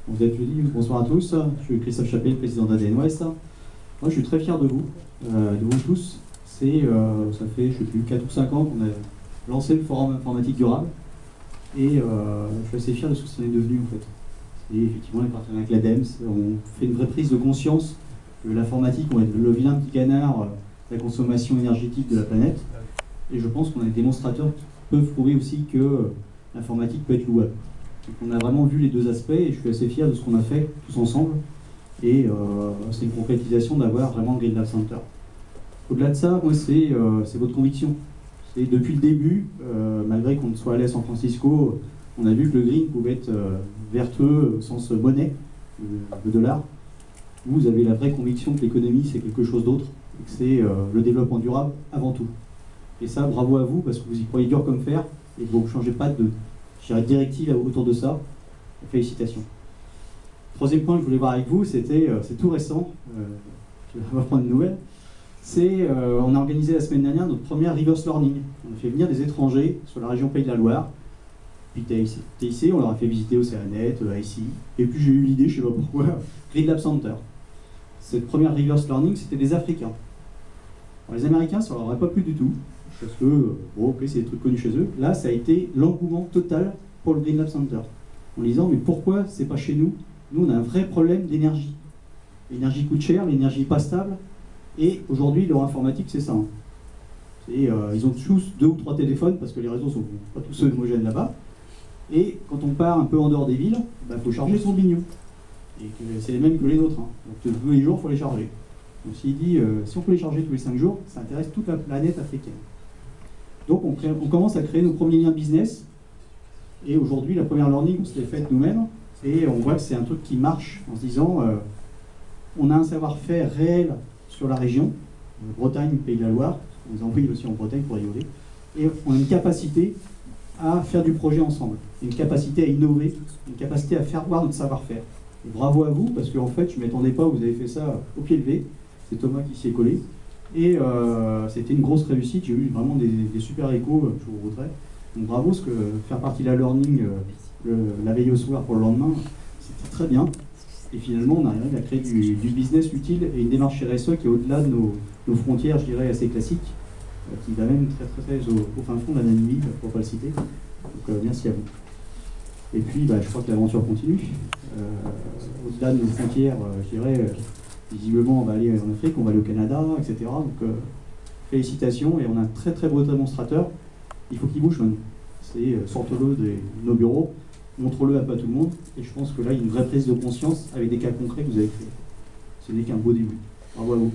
Vous êtes jeudi, bonsoir à tous. Je suis Christophe Chappé, président d'ADN Ouest. Moi, je suis très fier de vous tous. Ça fait, je sais plus, 4 ou 5 ans qu'on a lancé le Forum informatique durable. Et je suis assez fier de ce que ça est devenu, en fait. Et effectivement, les partenaires avec l'ADEME ont fait une vraie prise de conscience que l'informatique, on va être le vilain petit canard de la consommation énergétique de la planète. Et je pense qu'on a des démonstrateurs qui peuvent prouver aussi que l'informatique peut être louable. Donc on a vraiment vu les deux aspects et je suis assez fier de ce qu'on a fait tous ensemble. Et c'est une concrétisation d'avoir vraiment le Green Lab Center. Au-delà de ça, moi, c'est votre conviction. C'est depuis le début, malgré qu'on soit allé à San Francisco, on a vu que le green pouvait être vertueux au sens monnaie, le dollar. Vous avez la vraie conviction que l'économie, c'est quelque chose d'autre, et que c'est le développement durable avant tout. Et ça, bravo à vous, parce que vous y croyez dur comme fer, et que vous ne changez pas de directive autour de ça. Félicitations. Troisième point que je voulais voir avec vous, c'est tout récent, je vais prendre une nouvelle. On a organisé la semaine dernière notre première reverse learning. On a fait venir des étrangers sur la région Pays de la Loire, puis TIC, on leur a fait visiter Océanet, ICI, et puis j'ai eu l'idée, je ne sais pas pourquoi, Green Lab Center. Cette première reverse learning, c'était des Africains. Alors, les Américains, ça leur aurait pas plu du tout, parce que, bon, ok, c'est des trucs connus chez eux. Là, ça a été l'engouement total pour le Green Lab Center. En disant, mais pourquoi c'est pas chez nous? Nous, on a un vrai problème d'énergie. L'énergie coûte cher, l'énergie n'est pas stable, et aujourd'hui, leur informatique, c'est ça. Ils ont tous 2 ou 3 téléphones, parce que les réseaux sont pas tous homogènes là-bas. Et quand on part un peu en dehors des villes, il faut charger son bignou. Et c'est les mêmes que les nôtres. Donc tous les jours, il faut les charger. Donc s'il dit, si on peut les charger tous les 5 jours, ça intéresse toute la planète africaine. Donc on commence à créer nos premiers liens business. Et aujourd'hui, la première learning, on se l'est faite nous-mêmes. Et on voit que c'est un truc qui marche en se disant, on a un savoir-faire réel sur la région, Bretagne, Pays de la Loire, on les envoie aussi en Bretagne pour rigoler. Et on a une capacité à faire du projet ensemble, une capacité à innover, une capacité à faire voir notre savoir-faire. Et bravo à vous, parce qu'en fait, je ne m'attendais pas, vous avez fait ça au pied levé, c'est Thomas qui s'y est collé, et c'était une grosse réussite, j'ai eu vraiment des super échos, je vous voudrais. Donc bravo, parce que faire partie de la learning la veille au soir pour le lendemain, c'était très bien. Et finalement, on arrive à créer du business utile et une démarche RSE qui est au-delà de nos frontières, je dirais, assez classiques, qui va même très au fin fond de la Namibie, pour ne pas le citer. Donc merci à vous. Et puis je crois que l'aventure continue. Au-delà de nos frontières, je dirais, visiblement on va aller en Afrique, on va aller au Canada, etc. Donc félicitations, et on a un très beau démonstrateur. Il faut qu'il bouge maintenant. Sortez-le de nos bureaux, montre-le à pas tout le monde, et je pense que là il y a une vraie prise de conscience avec des cas concrets que vous avez créés. Ce n'est qu'un beau début. Bravo à vous.